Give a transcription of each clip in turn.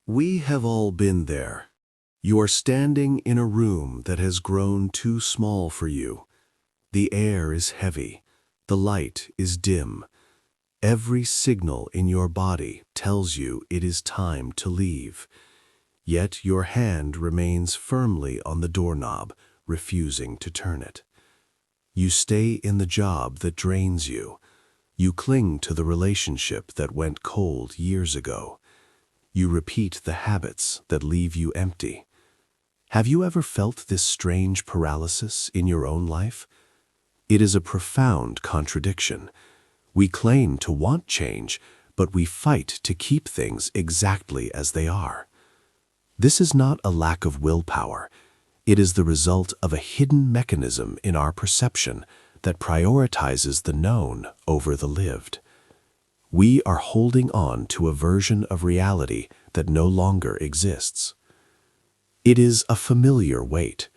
We have all been there. You are standing in a room that has grown too small for you. The air is heavy. The light is dim. Every signal in your body tells you it is time to leave. Yet your hand remains firmly on the doorknob, refusing to turn it. You stay in the job that drains you. You cling to the relationship that went cold years ago. You repeat the habits that leave you empty. Have you ever felt this strange paralysis in your own life? It is a profound contradiction. We claim to want change, but we fight to keep things exactly as they are. This is not a lack of willpower. It is the result of a hidden mechanism in our perception that prioritizes the known over the lived. We are holding on to a version of reality that no longer exists. It is a familiar weight.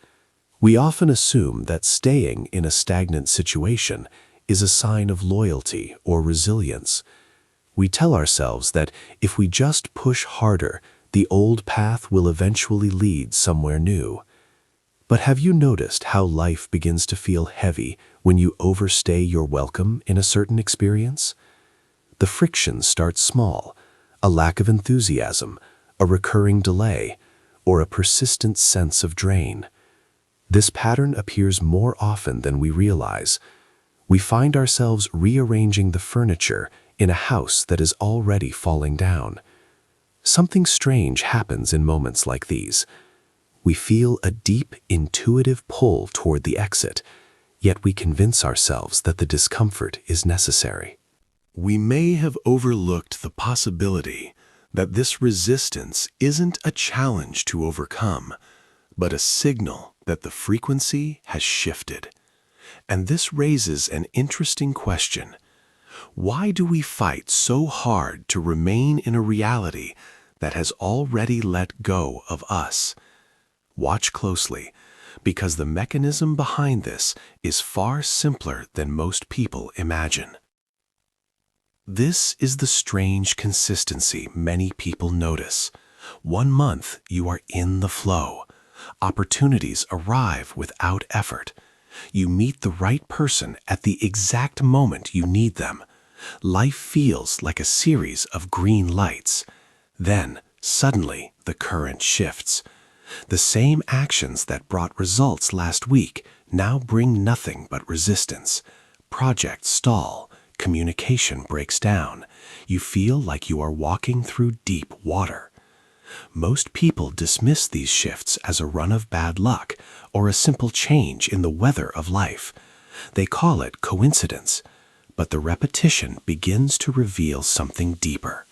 We often assume that staying in a stagnant situation is a sign of loyalty or resilience. We tell ourselves that if we just push harder, the old path will eventually lead somewhere new. But have you noticed how life begins to feel heavy when you overstay your welcome in a certain experience? The friction starts small, a lack of enthusiasm, a recurring delay, or a persistent sense of drain. This pattern appears more often than we realize. We find ourselves rearranging the furniture in a house that is already falling down. Something strange happens in moments like these. We feel a deep, intuitive pull toward the exit, yet we convince ourselves that the discomfort is necessary. We may have overlooked the possibility that this resistance isn't a challenge to overcome, but a signal that the frequency has shifted. And this raises an interesting question. Why do we fight so hard to remain in a reality that has already let go of us? Watch closely, because the mechanism behind this is far simpler than most people imagine. This is the strange consistency many people notice. 1 month, you are in the flow. Opportunities arrive without effort. You meet the right person at the exact moment you need them. Life feels like a series of green lights. Then, suddenly, the current shifts. The same actions that brought results last week now bring nothing but resistance. Projects stall. Communication breaks down. You feel like you are walking through deep water. Most people dismiss these shifts as a run of bad luck or a simple change in the weather of life. They call it coincidence, but the repetition begins to reveal something deeper.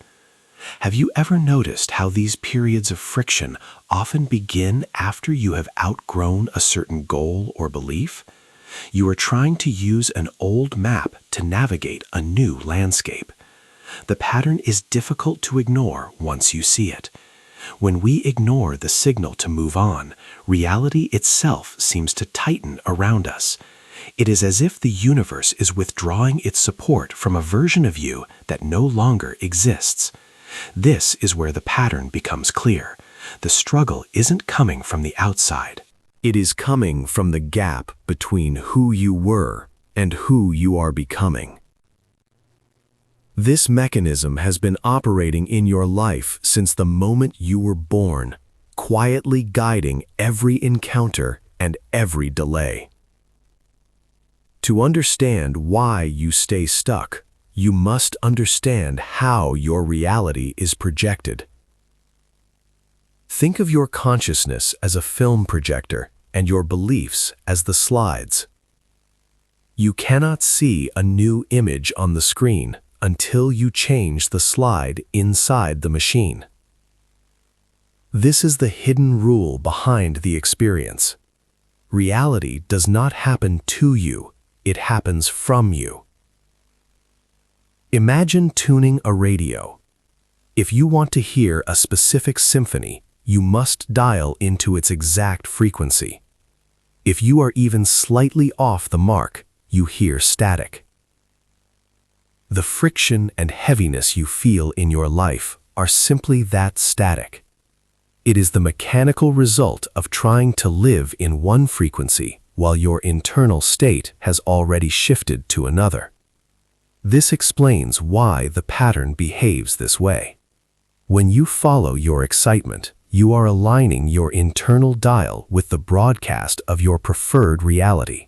Have you ever noticed how these periods of friction often begin after you have outgrown a certain goal or belief? You are trying to use an old map to navigate a new landscape. The pattern is difficult to ignore once you see it. When we ignore the signal to move on, reality itself seems to tighten around us. It is as if the universe is withdrawing its support from a version of you that no longer exists. This is where the pattern becomes clear. The struggle isn't coming from the outside. It is coming from the gap between who you were and who you are becoming. This mechanism has been operating in your life since the moment you were born, quietly guiding every encounter and every delay. To understand why you stay stuck, you must understand how your reality is projected. Think of your consciousness as a film projector and your beliefs as the slides. You cannot see a new image on the screen until you change the slide inside the machine. This is the hidden rule behind the experience. Reality does not happen to you, it happens from you. Imagine tuning a radio. If you want to hear a specific symphony, you must dial into its exact frequency. If you are even slightly off the mark, you hear static. The friction and heaviness you feel in your life are simply that static. It is the mechanical result of trying to live in one frequency while your internal state has already shifted to another. This explains why the pattern behaves this way. When you follow your excitement, you are aligning your internal dial with the broadcast of your preferred reality.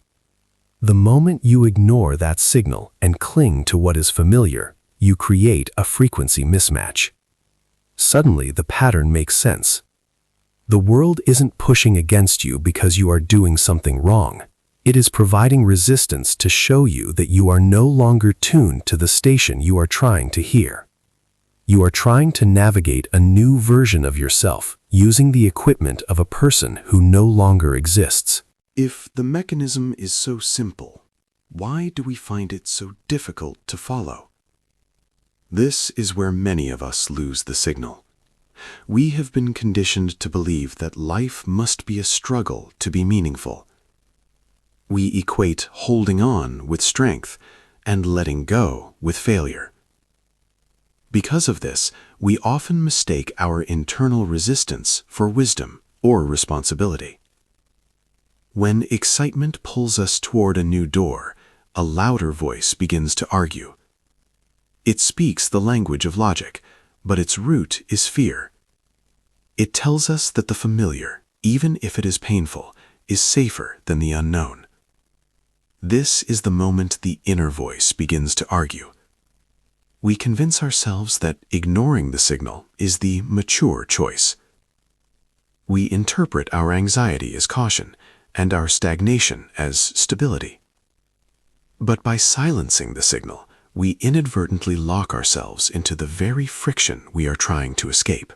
The moment you ignore that signal and cling to what is familiar, you create a frequency mismatch. Suddenly, the pattern makes sense. The world isn't pushing against you because you are doing something wrong. It is providing resistance to show you that you are no longer tuned to the station you are trying to hear. You are trying to navigate a new version of yourself using the equipment of a person who no longer exists. If the mechanism is so simple, why do we find it so difficult to follow? This is where many of us lose the signal. We have been conditioned to believe that life must be a struggle to be meaningful. We equate holding on with strength and letting go with failure. Because of this, we often mistake our internal resistance for wisdom or responsibility. When excitement pulls us toward a new door, a louder voice begins to argue. It speaks the language of logic, but its root is fear. It tells us that the familiar, even if it is painful, is safer than the unknown. This is the moment the inner voice begins to argue. We convince ourselves that ignoring the signal is the mature choice. We interpret our anxiety as caution and our stagnation as stability. But by silencing the signal, we inadvertently lock ourselves into the very friction we are trying to escape.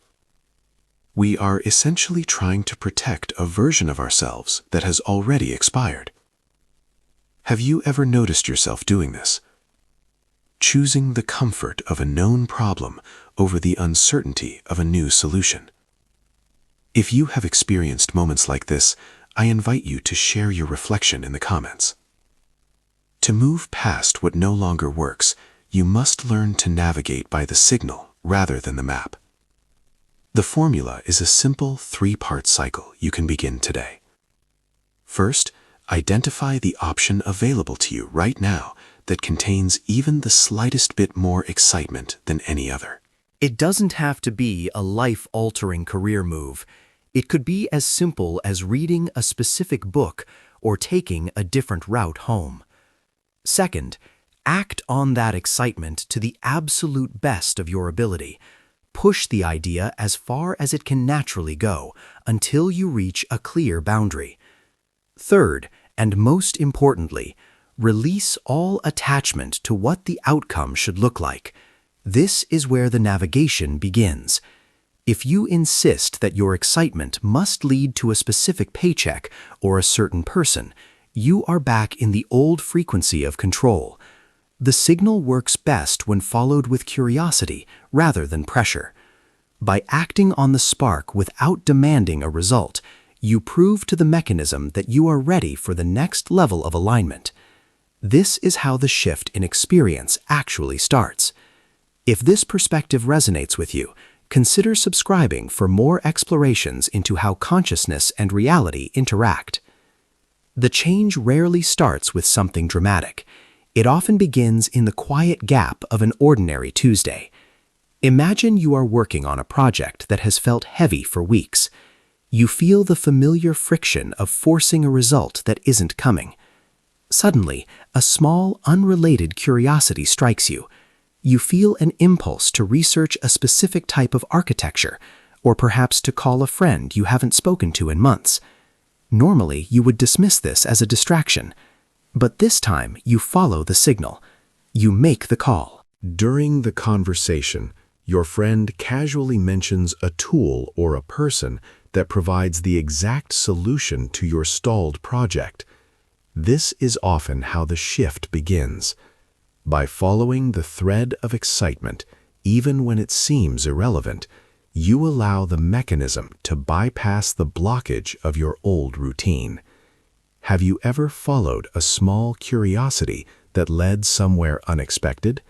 We are essentially trying to protect a version of ourselves that has already expired. Have you ever noticed yourself doing this? Choosing the comfort of a known problem over the uncertainty of a new solution. If you have experienced moments like this, I invite you to share your reflection in the comments. To move past what no longer works, you must learn to navigate by the signal rather than the map. The formula is a simple 3-part cycle you can begin today. First, identify the option available to you right now that contains even the slightest bit more excitement than any other. It doesn't have to be a life-altering career move. It could be as simple as reading a specific book or taking a different route home. Second, act on that excitement to the absolute best of your ability. Push the idea as far as it can naturally go until you reach a clear boundary. Third, and most importantly, release all attachment to what the outcome should look like. This is where the navigation begins. If you insist that your excitement must lead to a specific paycheck or a certain person, you are back in the old frequency of control. The signal works best when followed with curiosity rather than pressure. By acting on the spark without demanding a result, you prove to the mechanism that you are ready for the next level of alignment. This is how the shift in experience actually starts. If this perspective resonates with you, consider subscribing for more explorations into how consciousness and reality interact. The change rarely starts with something dramatic. It often begins in the quiet gap of an ordinary Tuesday. Imagine you are working on a project that has felt heavy for weeks. You feel the familiar friction of forcing a result that isn't coming. Suddenly, a small, unrelated curiosity strikes you. You feel an impulse to research a specific type of architecture, or perhaps to call a friend you haven't spoken to in months. Normally, you would dismiss this as a distraction, but this time you follow the signal. You make the call. During the conversation, your friend casually mentions a tool or a person that provides the exact solution to your stalled project. This is often how the shift begins. By following the thread of excitement, even when it seems irrelevant, you allow the mechanism to bypass the blockage of your old routine. Have you ever followed a small curiosity that led somewhere unexpected?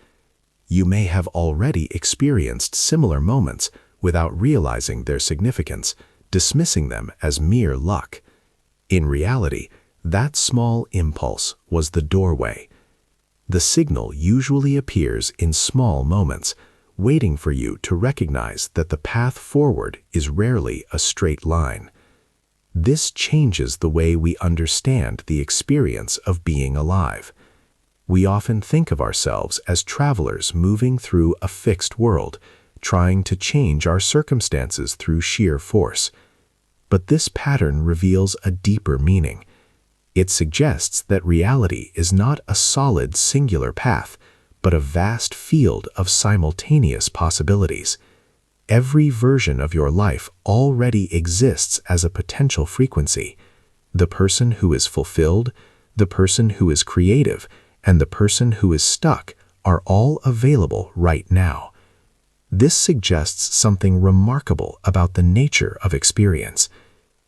You may have already experienced similar moments without realizing their significance, dismissing them as mere luck. In reality, that small impulse was the doorway. The signal usually appears in small moments, waiting for you to recognize that the path forward is rarely a straight line. This changes the way we understand the experience of being alive. We often think of ourselves as travelers moving through a fixed world, trying to change our circumstances through sheer force. But this pattern reveals a deeper meaning. It suggests that reality is not a solid singular path, but a vast field of simultaneous possibilities. Every version of your life already exists as a potential frequency. The person who is fulfilled, the person who is creative, and the person who is stuck are all available right now. This suggests something remarkable about the nature of experience.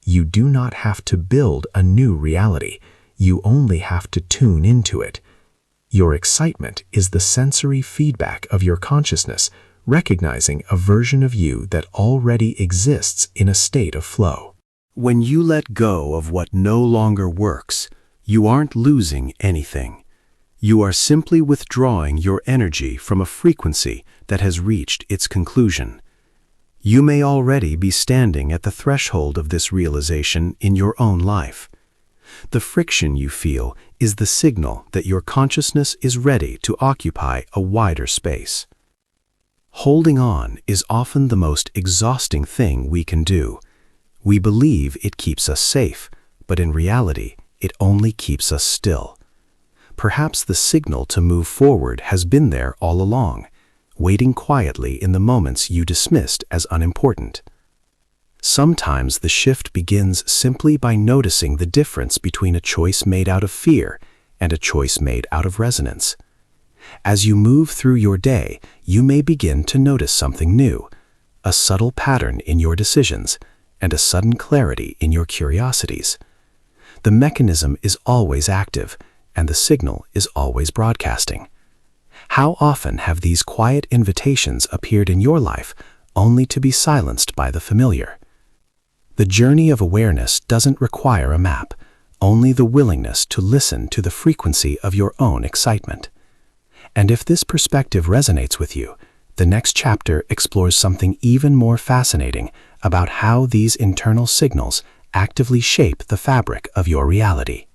You do not have to build a new reality. You only have to tune into it. Your excitement is the sensory feedback of your consciousness, recognizing a version of you that already exists in a state of flow. When you let go of what no longer works, you aren't losing anything. You are simply withdrawing your energy from a frequency that has reached its conclusion. You may already be standing at the threshold of this realization in your own life. The friction you feel is the signal that your consciousness is ready to occupy a wider space. Holding on is often the most exhausting thing we can do. We believe it keeps us safe, but in reality, it only keeps us still. Perhaps the signal to move forward has been there all along, waiting quietly in the moments you dismissed as unimportant. Sometimes the shift begins simply by noticing the difference between a choice made out of fear and a choice made out of resonance. As you move through your day, you may begin to notice something new, a subtle pattern in your decisions, and a sudden clarity in your curiosities. The mechanism is always active, and the signal is always broadcasting. How often have these quiet invitations appeared in your life only to be silenced by the familiar? The journey of awareness doesn't require a map, only the willingness to listen to the frequency of your own excitement. And if this perspective resonates with you, the next chapter explores something even more fascinating about how these internal signals actively shape the fabric of your reality.